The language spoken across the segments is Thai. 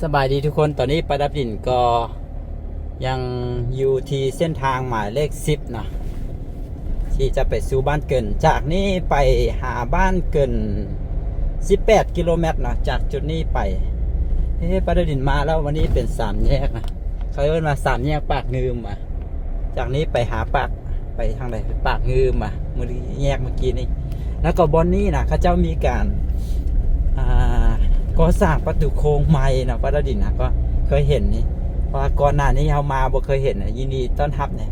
สบายดีทุกคนตอนนี้ประดับดินก็ยังอยู่ที่เส้นทางหมายเลข10นะที่จะไปสู่บ้านเกินจากนี้ไปหาบ้านเกิน18กิโลเมตรนะจากจุดนี้ไปประดับดินมาแล้ววันนี้เป็น3แยกนะเขาเรียกว่า3แยกปากงืมอ่ะจากนี้ไปหาปากไปทางไหนปากงืมอ่ะเมื่อแยกเมื่อกี้นี้แล้วก็บอนนี้นะเขาเจ้ามีการก็สร้างประตูโค้งใหม่นะป้าดาดินนะก็เคยเห็นนี่เพราะก่อนหน้านี้เรามาบ่เคยเห็นนะยินดีต้อนรับเนี่ย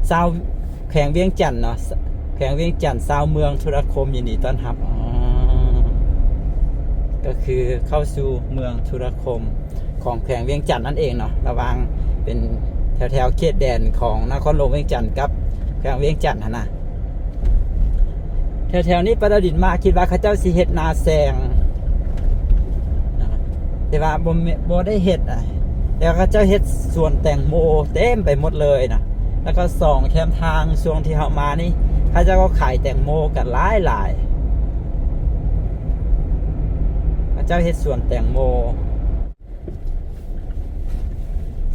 ชาวแขวงเวียงจันทน์เนาะแขวงเวียงจันทน์ชาวเมืองธุรคมยินดีต้อนรับก็คือเข้าสู่เมืองธุรคมของแขวงเวียงจันทน์นั่นเองเนาะระหว่างเป็นแถวเขตแดนของนครหลวงเวียงจันทน์กับแขวงเวียงจันทน์นะแถวนี้ป้าดาดินมาคิดว่าเขาเจ้าสิเฮ็ดนาแซงแต่ว่าบ่ได้เห็ดแล้วก็เจ้าเห็ดส่วนแตงโมเต็มไปหมดเลยนะแล้วก็ส่องแคมทางช่วงที่เขามานี่เขาเจ้าก็ขายแตงโมกันหลายเขาเจ้าเห็ดส่วนแตงโม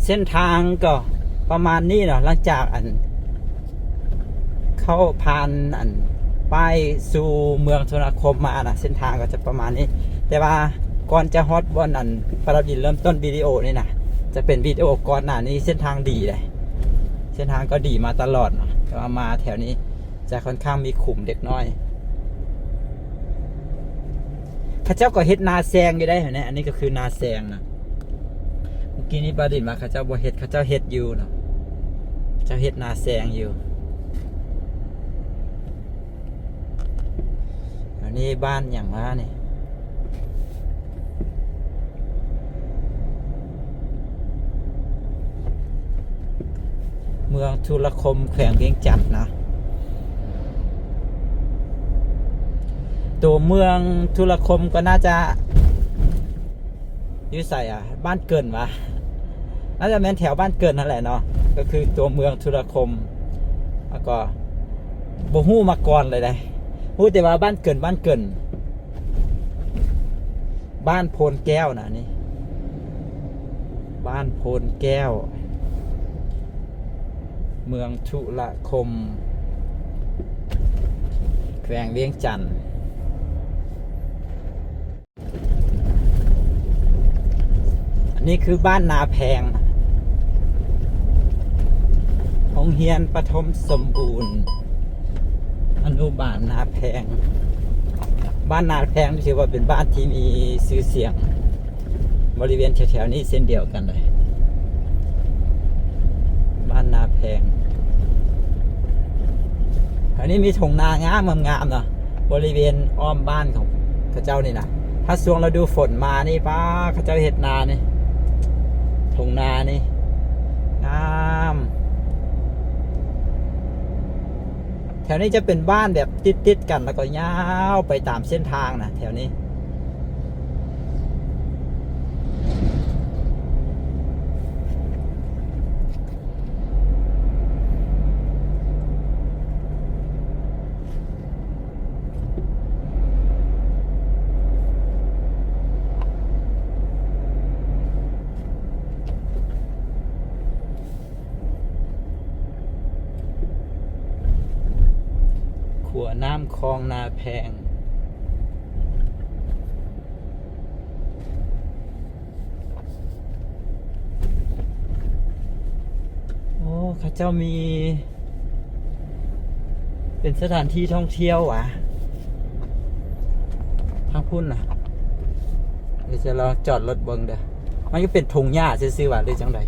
เส้นทางก็ประมาณนี้เนาะหลังจากเข้าผ่านป้ายสู่เมืองธุรคมมานะเส้นทางก็จะประมาณนี้แต่ว่าก่อนจะฮอตบอลประดับดินเริ่มต้นวิดีโอนี่นะจะเป็นวิดีโอก่อนหน้านี้เส้นทางดีเลยเส้นทางก็ดีมาตลอดนะแต่ว่ามาแถวนี้จะค่อนข้างมีขุมเด็กน้อยข้าเจ้าก็เฮ็ดนาแซงอยู่ได้เห็นไหมอันนี้ก็คือนาแซงนะเมื่อกี้นี้ประดิษฐ์มาข้าเจ้าบ่เฮ็ดข้าเจ้าเฮ็ดอยู่เนาะเจ้าเฮ็ดนาแซงอยู่อันนี้บ้านอย่างว่านี่เมืองธุรคมแขวงเวียงจันทน์นะตัวเมืองธุรคมก็น่าจะอยู่ใส่บ้านเกินวะน่าจะแม่นแถวบ้านเกินนั่นแหละเนาะก็คือตัวเมืองธุรคมแล้วก็บ่ฮู้มาก่อนเลยได้ฮู้แต่ว่าบ้านเกินบ้านโพนแก้วนะนี่บ้านโพนแก้วเมืองธุรคมแขวงเวียงจันทน์อันนี้คือบ้านนาแพงโรงเรียนปฐมสมบูรณ์อนุบาลนาแพงบ้านนาแพงถือว่าเป็นบ้านที่มีชื่อเสียงบริเวณแถวๆนี้เส้นเดียวกันเลยบ้านนาแพงอันนี้มีถงนางามเนาะบริเวณอ้อมบ้านของข้าเจ้านี่นะถ้าช่วงเราดูฝนมานี่ป้าข้าเจ้าเห็ดนานี่ถงนานี่งามแถวนี้จะเป็นบ้านแบบติดกันแล้วก็ยาวไปตามเส้นทางนะแถวนี้ขัวน้ำคลองนาแพงโอ้ข้าเจ้ามีเป็นสถานที่ท่องเที่ยวทางพุ่นนะเดี๋ยวจะลองจอดรถเบิ้งเด้อมันก็เป็นทงหญ้าซื่อๆว่ะหรือจังใด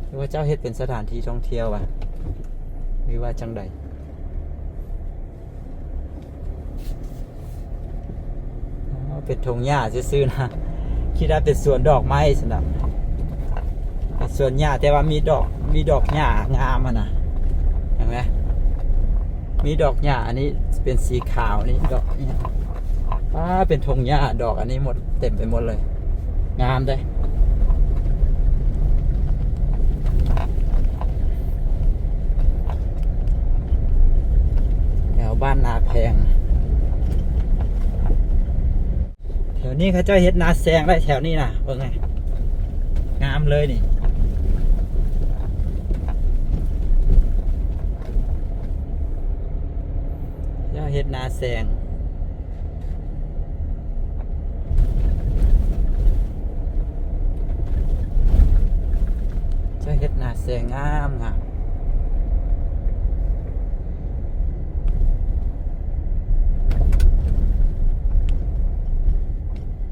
หรือว่าเจ้าเฮ็ดเป็นสถานที่ท่องเที่ยวหรือว่าจังใดเป็นทงหญ้าซื่อๆนะคิดว่าเป็นสวนดอกไม้สำหรับสวนหญ้าแต่ว่ามีดอกหญ้างามนะเห็นไหมมีดอกหญ้าอันนี้เป็นสีขาวนี่ดอกนี่เป็นทงหญ้าดอกอันนี้หมดเต็มไปหมดเลยงามเลยแถวบ้านนาแพง แถ วนี้เขาเจ้าเฮ็ดนาแซงได้แถวนี้นะเบิ่งไงงามเลยนี่เจ้าเฮ็ดนาแซงเจ้าเฮ็ดนาแซงงามงาม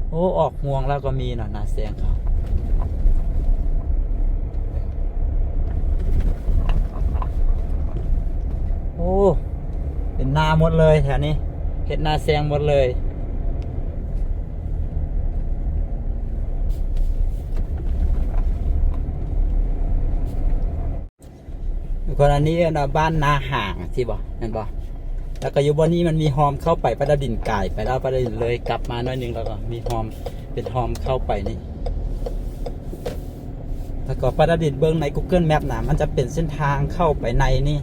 โอ้ออกห่วงแล้วก็มีเนาะนาแซงเขาโอ้เป็นนาหมดเลยแถวนี้เห็ดนาแซงหมดเลยคนอันนี้นะบ้านนาห่างที่บอกเห็นบอกแล้วก็อยู่บนนี้มันมีฮอมเข้าไปประดับดินไก่ไปแล้วประดับดินเลยกลับมาหน่อยนึงแล้วก็มีฮอมเป็นฮอมเข้าไปนี่แล้วก็ประดับดินเบิ้งใน Google Map นะมันจะเป็นเส้นทางเข้าไปในนี่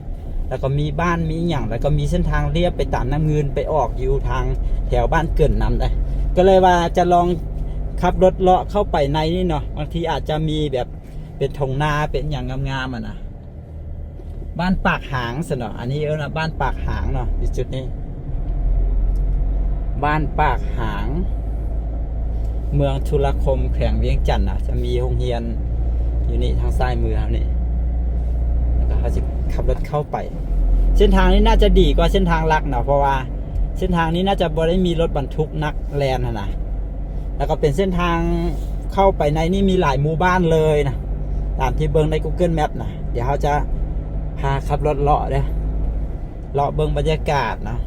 แล้วก็มีบ้านมีอย่างแล้วก็มีเส้นทางเรียบไปตามน้ำเงินไปออกอยู่ทางแถวบ้านเกินนำได้ก็เลยว่าจะลองขับรถเลาะเข้าไปในนี่เนาะบางทีอาจจะมีแบบเป็นทงนาเป็นอย่างงามๆนะบ้านปากหางสิเนาะอันนี้นะบ้านปากหางเนาะที่จุดนี้บ้านปากหางเมืองธุรคมแขวงเวียงจันทน์นะจะมีโรงเรียนอยู่นี่ทางซ้ายมือครับนี่แล้วก็เขาจะขับรถเข้าไปเส้นทางนี้น่าจะดีกว่าเส้นทางลักเนาะเพราะว่าเส้นทางนี้น่าจะบ่ได้มีรถบรรทุกนักแลนนะแล้วก็เป็นเส้นทางเข้าไปในนี่มีหลายหมู่บ้านเลยนะตามที่เบิ้งใน Google Map นะเดี๋ยวเขาจะพาขับรถเลาะเนี่ยเลาะเบิ้งบรรยากาศนะ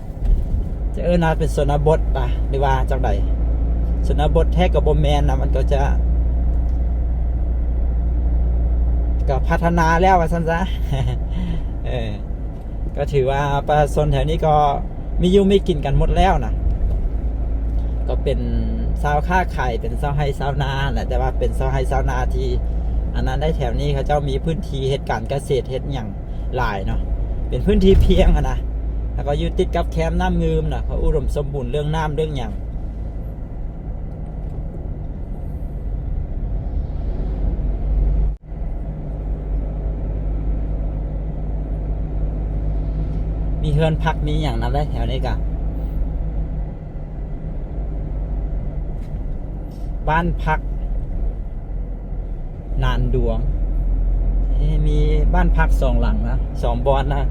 จะน่าเป็นชนบทป่ะหรือว่าจังใดชนบทแท้กับโบแมนนะมันก็จะก็พัฒนาแล้วว่าสั้นซะ ก็ถือว่าประชาชนแถวนี้ก็มีอยู่มีกินกันหมดแล้วนะก็เป็นชาวค้าขายเป็นชาวไร่ชาวนาแหละแต่ว่าเป็นชาวไร่ชาวนาที่อันนั้นได้แถวนี้เขาเจ้ามีพื้นที่เหตุการณ์เกษตรเฮ็ดอย่างหลายเนาะเป็นพื้นที่เพียงนะแล้วก็อยู่ติดกับแคมป์น้ำงืมนะเขาอุดมสมบูรณ์เรื่องน้ำเรื่องอย่างมีเฮือนพักมีอย่างนั้นได้แถวนี้กันบ้านพักนานดวงมีบ้านพัก2 หลังนะ2 บอนนะ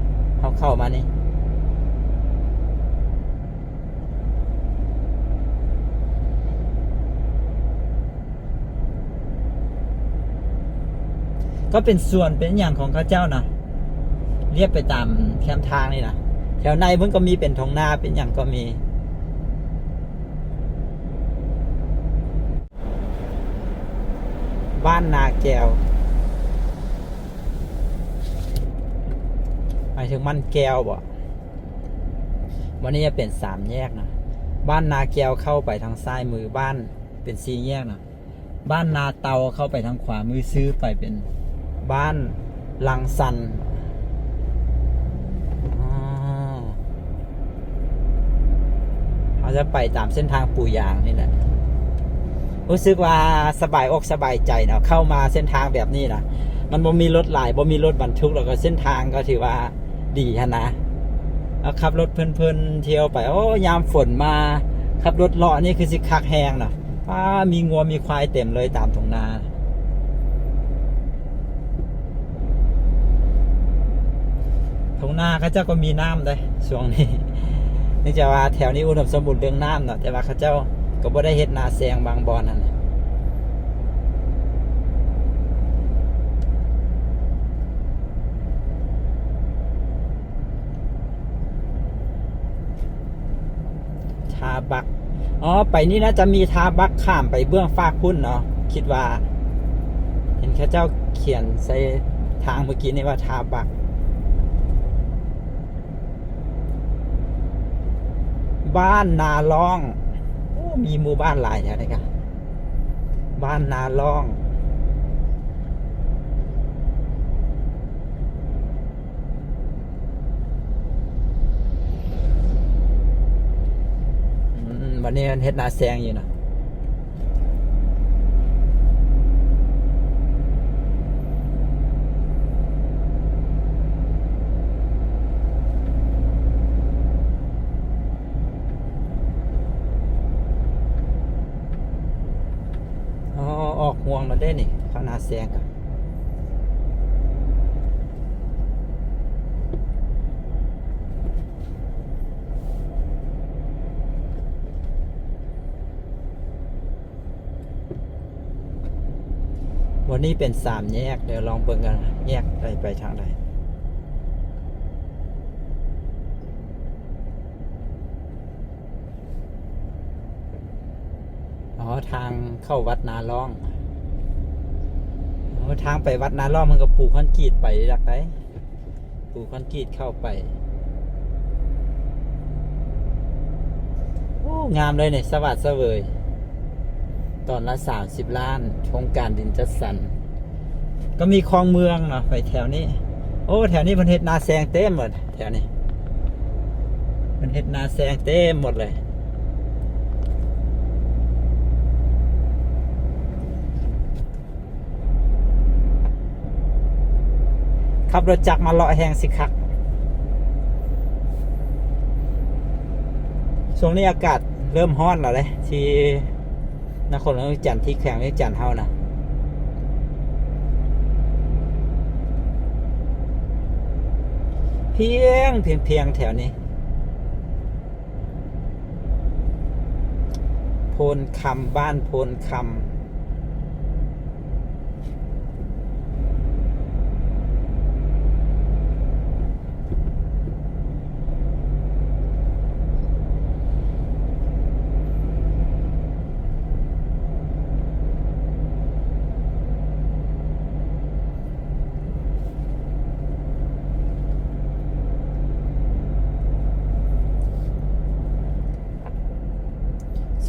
เข้ามานี่ก็เป็นส่วนเป็นอย่างของข้าเจ้านะเรียบไปตามแคมทางนี่นะแถวในมันก็มีเป็นทงนาเป็นอย่างก็มีบ้านนาแก้วหมายถึงมันแก้วบ่วันนี้จะเป็น3 แยกนะบ้านนาแก้วเข้าไปทางซ้ายมือบ้านเป็น4 แยกนะบ้านนาเตาเข้าไปทางขวามือซื้อไปเป็นบ้านลังสันเขาจะไปตามเส้นทางปูยางนี่แหละรู้สึกว่าสบายอกสบายใจเนาะเข้ามาเส้นทางแบบนี้นะมันบ่มีรถหลายบ่มีรถบรรทุกแล้วก็เส้นทางก็ถือว่าดีฮะนะแล้วขับรถเพลินๆเที่ยวไปโอ้ยามฝนมาขับรถเลาะนี่คือสิคักแหงเนาะมีงัวมีควายเต็มเลยตามทุ่งนาทุ่งนาเขาเจ้าก็มีน้ำเลยช่วงนี้นี่จะว่าแถวนี้อุดมสมบูรณ์เรื่องน้ำเนาะแต่ว่าเขาเจ้าก็บ่ได้เฮ็ดนาแซงบางบอนนั่นทาบักไปนี่นะจะมีทาบักข้ามไปเบื้องฟากพุ่นเนาะคิดว่าเห็นเขาเจ้าเขียนใส่ทางเมื่อกี้นี่ว่าทาบักบ้านนาล่องมีหมู่บ้านหลายแถวนี้ครับบ้านนาล่องวันนี้เฮ็ดนาแซงอยู่นะ ออกห่วงแล้วได้นี่ข้างหน้าแซงกันวันนี้เป็น3 แยกเดี๋ยวลองเบิ่งกันแยกใดไปทางใดทางเข้าวัดนาล่องทางไปวัดนาล่องมันก็ปูคอนกรีตไปดักได้ปูคอนกรีตเข้าไปโอ้งามเลยเนี่ยสวัสดิ์เสวยตอนละ30 ล้านโครงการดินจัดสรรก็มีคลองเมืองเนาะไปแถวนี้โอ้แถวนี้มันเฮ็ดนาแซงเต็มหมดแถวนี้มันเฮ็ดนาแซงเต็มหมดเลยขับรถจักรมาเลาะแหงสิคักช่วงนี้อากาศเริ่มร้อนแล้วเลยที่นครหลวงจันทร์ที่แขวงวิจันทร์เฮานะเพียงแถวนี้โพนคำบ้านโพนคำ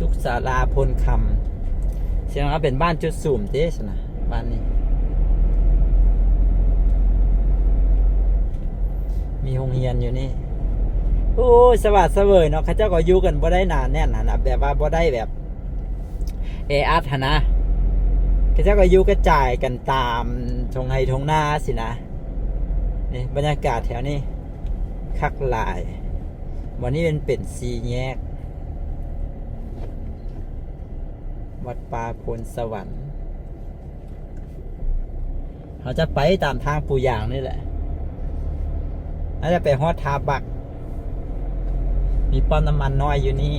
สุขศาลาพลคำเสียงว่าเป็นบ้านจุดสูมเด้ชนะบ้านนี้มีโรงเรียนอยู่นี่โอ้สวัสดิ์เสวยเนาะเขาเจ้าก็อยู่กันบ่ได้นานแน่นนะแบบว่าบ่ได้แบบอัดนะเขาเจ้าก็อยู่กระจายกันตามทงไฮทงนาสินะนี่บรรยากาศแถวนี้คักหลายวันนี้เป็น4 แยกวัดป่าโพนสวรรค์เราจะไปตามทางปูยางนี่แหละเราจะไปฮอดทาบักมีปั๊มน้ำมันน้อยอยู่นี่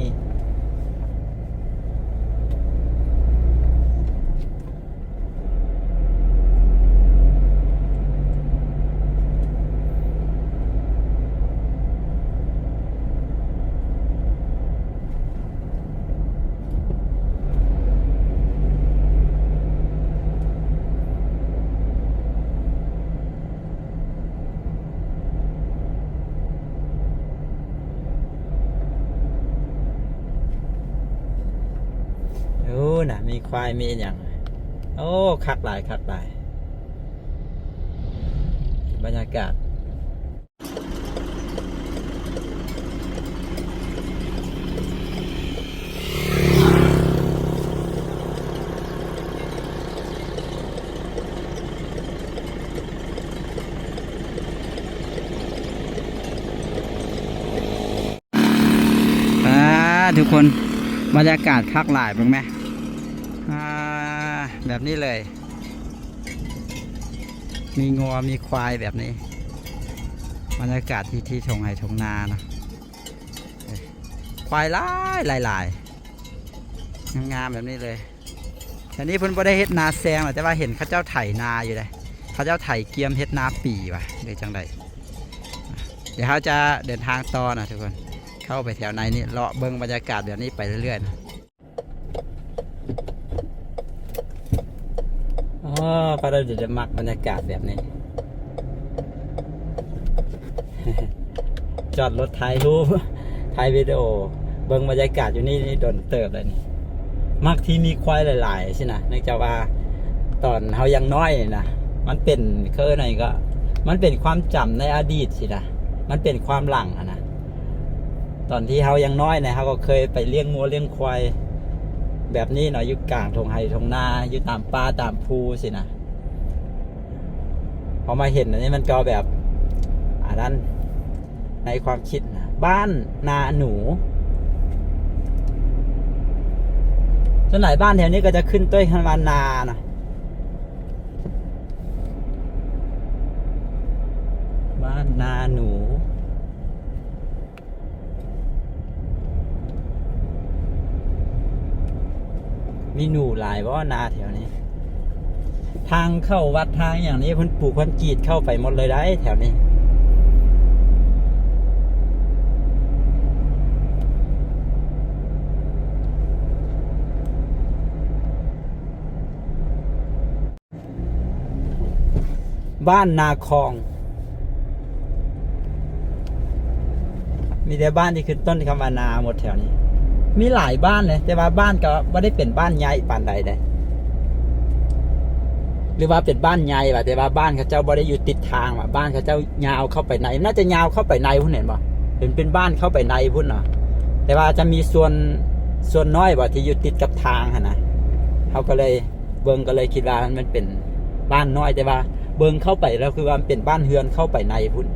น่ะมีควายมีอย่างโอ้คักหลายบรรยากาศทุกคนบรรยากาศคักหลายบ้างไหมแบบนี้เลยมีงัวมีควายแบบนี้บรรยากาศที่ทงไห่ทงนานะควายหลายงามแบบนี้เลยแต่นี้เพิ่นบ่ได้เฮ็ดนาแซงแต่ว่าเห็นเขาเจ้าไถนาอยู่เลยเขาเจ้าไถเกียมเฮ็ดนาปีว่ะเลยจังใดเดี๋ยวเขาจะเดินทางต่อนะทุกคนเข้าไปแถวในนี้เลาะเบิ่งบรรยากาศแบบนี้ไปเรื่อยๆนะพอเราจะมักบรรยากาศแบบนี้ จอดรถถ่ายรูปถ่ายวิดีโอเบิ่งบรรยากาศอยู่นี่โดนเติบเลยนี่มักที่มีควายหลายๆใช่นะเนื่องจากว่าตอนเขายังน้อยนะมันเป็นไหนก็มันเป็นความจำในอดีตสินะมันเป็นความหลังนะตอนที่เขายังน้อยนะเขาก็เคยไปเลี้ยงงัวเลี้ยงควายแบบนี้เนาะอยู่กลางทงไฮทงนาอยู่ตามป่าตามภูสินะพอมาเห็นอันนี้มันก็แบบอันนั้นในความคิดนะบ้านนาหนู ส่วนหลายบ้านแถวนี้ก็จะขึ้นต้วยคำว่านานะบ้านนาหนู มีหนูหลายว่านาแถวนี้ ทางเข้าวัดทางอย่างนี้เพิ่นปลูกคอนกรีตเข้าไปหมดเลยได้แถวนี้บ้านนาคองมีแต่บ้านที่ขึ้นต้นคำว่านาหมดแถวนี้มีหลายบ้านเลยแต่ว่าบ้านก็ไม่ได้เป็นบ้านใหญ่ปานใดเลยหรือว่าเป็นบ้านใหญ่ป่ะแต่ว่าบ้านเขาเจ้าไม่ได้อยู่ติดทางว่ะบ้านเขาเจ้ายาวเข้าไปในน่าจะยาวเข้าไปในพุ่นเห็นป่ะเป็นบ้านเข้าไปในพุ่นเนาะแต่ว่าจะมีส่วนน้อยว่าที่อยู่ติดกับทางนะเขาก็เลยเบิ่งก็เลยคิดว่ามันเป็นบ้านน้อยแต่ว่าเบิ่งเข้าไปแล้วคือว่ามันเป็นบ้านเฮือนเข้าไปในพุ่น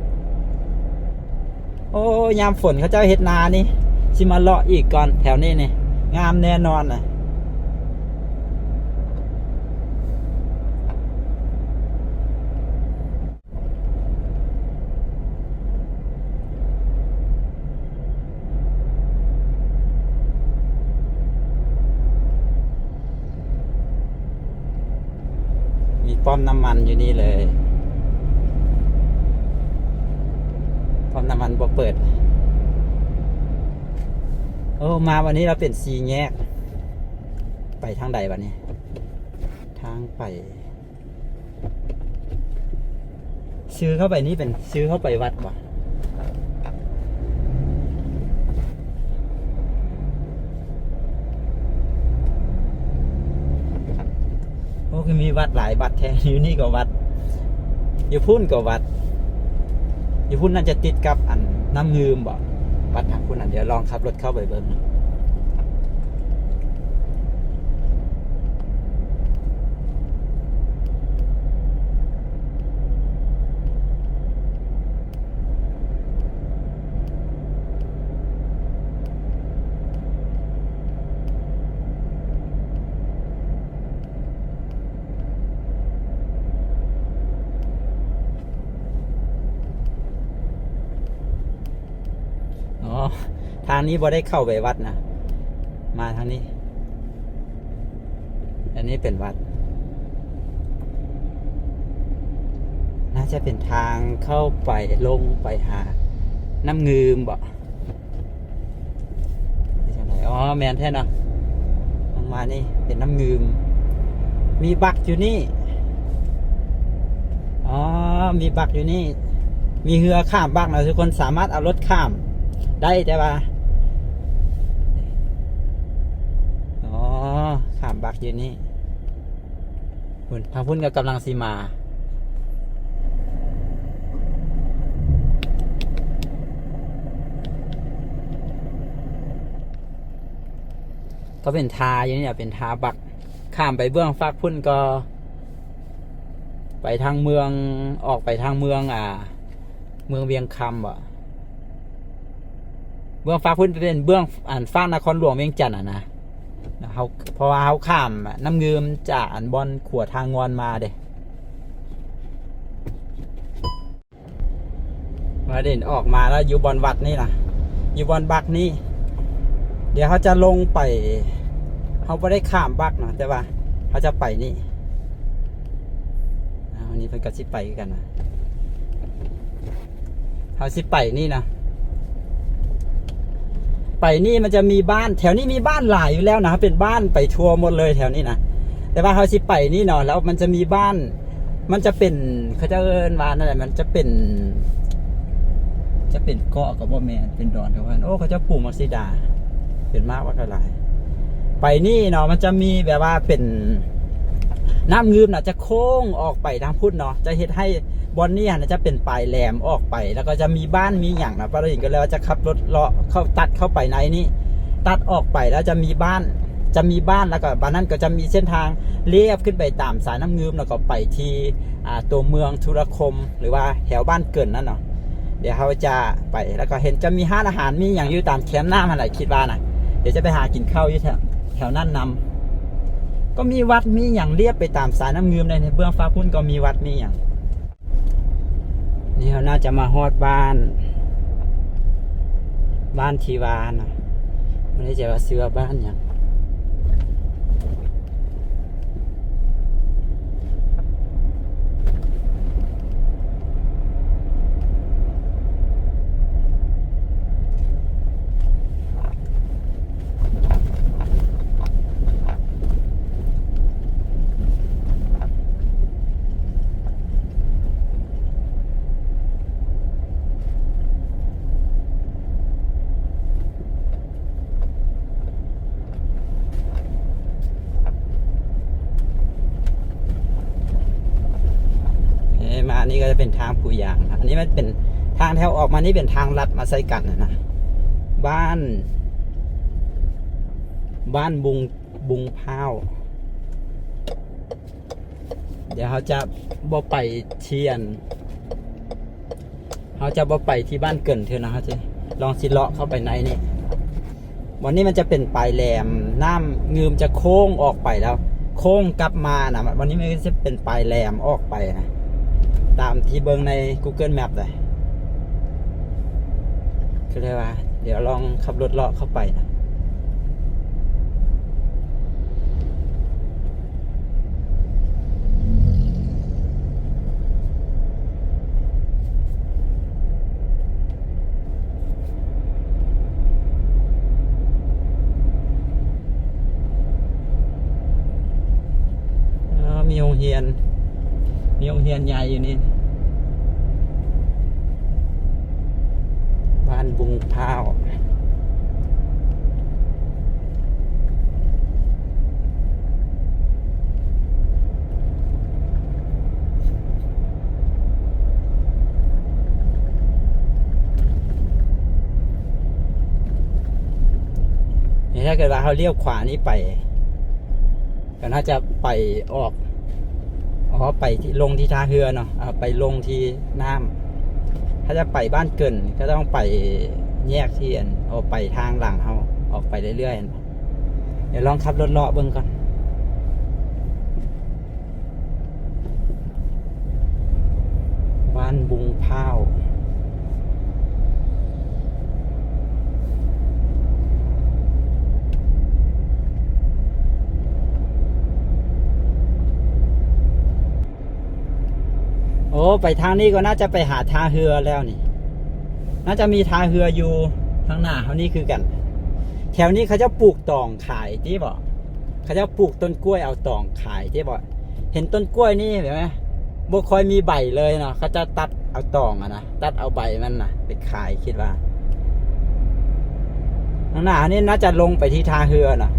โอ้ยามฝนเขาเจ้าเฮ็ดนานี่สิมาเลาะอีกก่อนแถวนี้นี่งามแน่นอนนะมีป้อมน้ำมันอยู่นี่เลยป้อมน้ำมันบ่เปิดโอ้มาวันนี้เราเป็น4 แยกไปทางใดวันนี้ทางไปซื้อเข้าไปนี่เป็นซื้อเข้าไปวัดบ่โอ้คือมีวัดหลายวัดแท้อยู่นี่ก็วัดอยู่พุ่นก็วัดอยู่พุ่นน่าจะติดกับอันน้ำงืมบ่วัดทางพุ่นอันเดี๋ยวลองขับรถเข้าไปเบิ่งอ๋อทางนี้บ่ได้เข้าไปวัดนะมาทางนี้อันนี้เป็นวัดน่าจะเป็นทางเข้าไปลงไปหาน้ำงืมบ่ที่ไหนอ๋อแมนแท้เนาะลงมานี่เป็นน้ำงืมมีบักอยู่นี่อ๋อมีบักอยู่นี่มีเรือข้ามบักนะทุกคนสามารถเอารถข้ามได้แต่ว่าอ๋อข้ามบักอยู่นี่คุณทางพุ่นก็กำลังสีมาก็เป็นทาอยู่นี่เป็นทาบักข้ามไปเบื้องฟากพุ่นก็ไปทางเมืองออกไปทางเมืองเมืองเวียงคำบ่เบื้องฟ้าพุ่นเป็นเบื้องฟ้านครหลวงเวียงจันทน์นะเขาเพราะว่าเขาข้ามน้ำเงิมจากบอนขวดทางงอนมาเด้มาเด่นออกมาแล้วอยู่บอนวัดนี่นะอยู่บอนบักนี่เดี๋ยวเขาจะลงไปเขาไม่ได้ข้ามบักนะแต่ว่าเขาจะไปนี่วันนี้เพิ่นก็สิไปกันนะเขาสิไปนี่นะไปนี่มันจะมีบ้านแถวนี้มีบ้านหลายอยู่แล้วนะเป็นบ้านไปทัวร์หมดเลยแถวนี้นะแต่ว่าเขาสิไปนี่เนาะแล้วมันจะมีบ้านมันจะเป็นเขาจะเอิ้นว่านั่นแหละมันจะเป็นเกาะกับว่าแม่เป็นดอนเขาว่าโอ้เขาจะปลูกมักซิดาเป็นมากว่าเท่าไหร่ไปนี่เนาะมันจะมีแบบว่าเป็นน้ำงืมน่ะจะโค้งออกไปทางพุทธเนาะจะเฮ็ดให้บอนนี่น่ะจะเป็นปลายแหลมออกไปแล้วก็จะมีบ้านมีอย่างนะป้าเราเห็นกันแล้วจะขับรถเลาะเข้าตัดเข้าไปในนี้ตัดออกไปแล้วจะมีบ้านแล้วก็บ้านนั้นก็จะมีเส้นทางเลียบขึ้นไปตามสายน้ำงืมแล้วก็ไปที่ตัวเมืองธุรคมหรือว่าแถวบ้านเกินนั่นเนาะเดี๋ยวเขาจะไปแล้วก็เห็นจะมีห้านอาหารมีอย่างอยู่ตามแคมป์หน้ามันไหนคิดว่านะเดี๋ยวจะไปหากินข้าวอยู่แถวนั้นน ก็มีวัดมีอย่างเรียบไปตามสายน้ำเงิมในเบื้องฟ้าพุ่นก็มีวัดมีอย่างนี่เขาน่าจะมาฮอดบ้านทีวานะไม่ได้จะว่าซื้อบ้านอย่างมาอันนี้ก็จะเป็นทางผู้ยางนะอันนี้มันเป็นทางแถวออกมานี่เป็นทางลัดมาใส่กันนะบ้านบุงพร้าวเดี๋ยวเขาจะบ่ไปเทียนเขาจะบ่ไปที่บ้านเกินเถอะนะเขาจะลองสิเลาะเข้าไปในนี่วันนี้มันจะเป็นปลายแหลมน้ำเงิมจะโค้งออกไปแล้ว โค้งกลับมานะวันนี้มันจะเป็นปลายแหลมออกไปนะตามที่เบิ่งใน Google Map เลยก็เลยว่าเดี๋ยวลองขับรถเลาะเข้าไปนะมีโรงเรียนใหญ่อยู่นี่บ้านบุงพร้าวนี่ถ้าเกิดว่าเขาเลี้ยวขวานี่ไปก็น่าจะไปออกไปที่ลงที่ท่าเรือเนาะไปลงที่น้ำถ้าจะไปบ้านเกินก็ต้องไปแยกที่เอาไปทางหลังเขาออกไปเรื่อยๆเดี๋ยวลองขับรถเลาะเบิ่งก่อนบ้านบุงพร้าวโอ้ไปทางนี้ก็น่าจะไปหาท่าเรือแล้วนี่น่าจะมีท่าเรืออยู่ทางหน้าเขานี่คือกันแถวนี้เขาจะปลูกตองขายที่บอกเขาจะปลูกต้นกล้วยเอาตองขายที่บอกเห็นต้นกล้วยนี่เห็นไหมบ่ค่อยมีใบเลยเนาะเขาจะตัดเอาตองนะตัดเอาใบมันนะไปขายคิดว่าทางหน้านี่น่าจะลงไปที่ท่าเรือน่ะ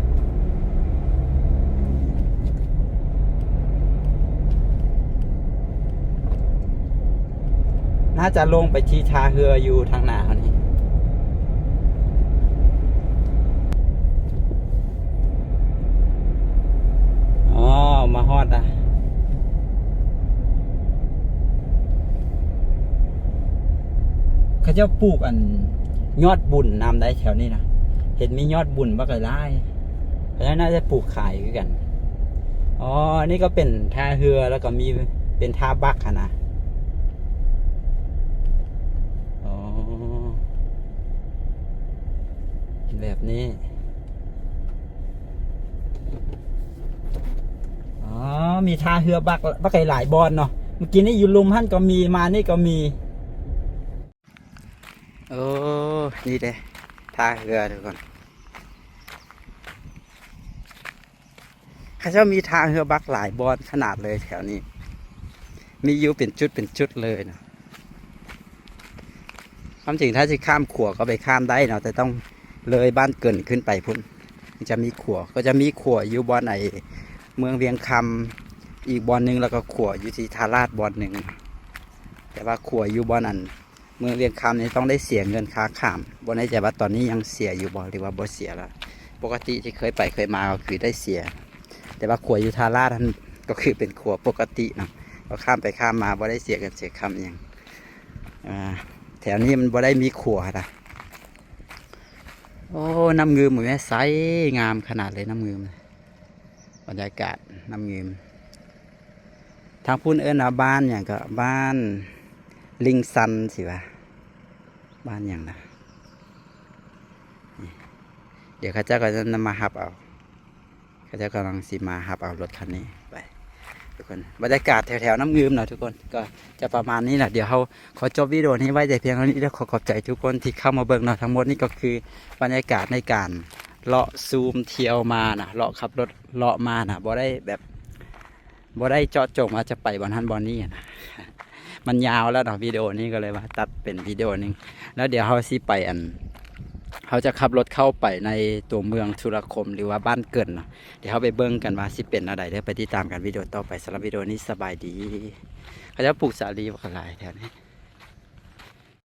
น่าจะลงไปที่ท่าเรืออยู่ทางหน้าเขานี่อ๋อมาฮอดนะเขาจะปลูกยอดบุญนำได้แถวนี้นะเห็นมียอดบุญบักไล่เพราะฉะนั้นน่าจะปลูกขายกันอ๋อนี่ก็เป็นท่าเรือแล้วก็มีเป็นท่าบักนะแบบนี้อ๋อมีท่าเรือบักไก่หลายบอลเนาะเมื่อกี้นี่อยู่ลุมหั่นก็มีมานี่ก็มีโอ้นี่เด้ท่าเรือทุกคนเขาจะมีท่าเรือบักหลายบอลขนาดเลยแถวนี้มีอยู่เป็นจุดเลยนะความจริงถ้าจะข้ามขัวก็ไปข้ามได้เนาะแต่ต้องเลยบ้านเกินขึ้นไปพุ่นจะมีขัวก็จะมีขัวอยู่บอนไหนเมืองเวียงคำอีกบอนหนึ่งแล้วก็ขัวอยู่ที่ทาราชบอนหนึ่งแต่ว่าขัวอยู่บอนอันเมืองเวียงคำนี่ต้องได้เสียเงินค่าข้ามบอนไหนแต่ว่าตอนนี้ยังเสียอยู่บอหรือว่าบ่เสียแล้วปกติที่เคยไปเคยมาก็คือได้เสียแต่ว่าขัวอยู่ทาราชนั้นก็คือเป็นขัวปกติเนาะก็ข้ามไปข้ามมาบ่ได้เสียเงินเสียคำอย่างแถวนี้มันบ่ได้มีขัวนะโอ้น้ำเงือเหมือนแม่ไซงามขนาดเลยน้ำเงือ รรยากาศน้ำเงิมทางพุ่นเอิ้นว่าบ้านอย่างก็บ้านลิงซันสิวะบ้านอย่างนะนี่เดี๋ยวเขาเจ้าก็จะนำมาหับเอาเขาเจ้ากำลังสิมาหับเอารถคันนี้ไปทุกคนบรรยากาศแถวๆน้ำเงิมนะทุกคนก็จะประมาณนี้แหละเดี๋ยวเขาขอจบวิดีโอนี้ไว้แต่เพียงเท่านี้แล้วขอขอบใจทุกคนที่เข้ามาเบิ่งเนาะทั้งหมดนี่ก็คือบรรยากาศในการเลาะซูมเที่ยวมานะเลาะขับรถเลาะมานะบ่ได้แบบบ่ได้เจาะจงว่าจะไปบอนฮันบอนนี่นะ มันยาวแล้วเนาะวิดีโอนี้ก็เลยว่าตัดเป็นวิดีโอหนึงแล้วเดี๋ยวเขาสิไปเขาจะขับรถเข้าไปในตัวเมืองธุรคมหรือว่าบ้านเกินเนาะเดี๋ยวเขาไปเบิ่งกันว่าสิเป็นอะไรเดี๋ยวไปติดตามกันวิดีโอต่อไปสำหรับวิดีโอนี้สบายดีเขาจะปลูกสาลีบักหลายแถวนี้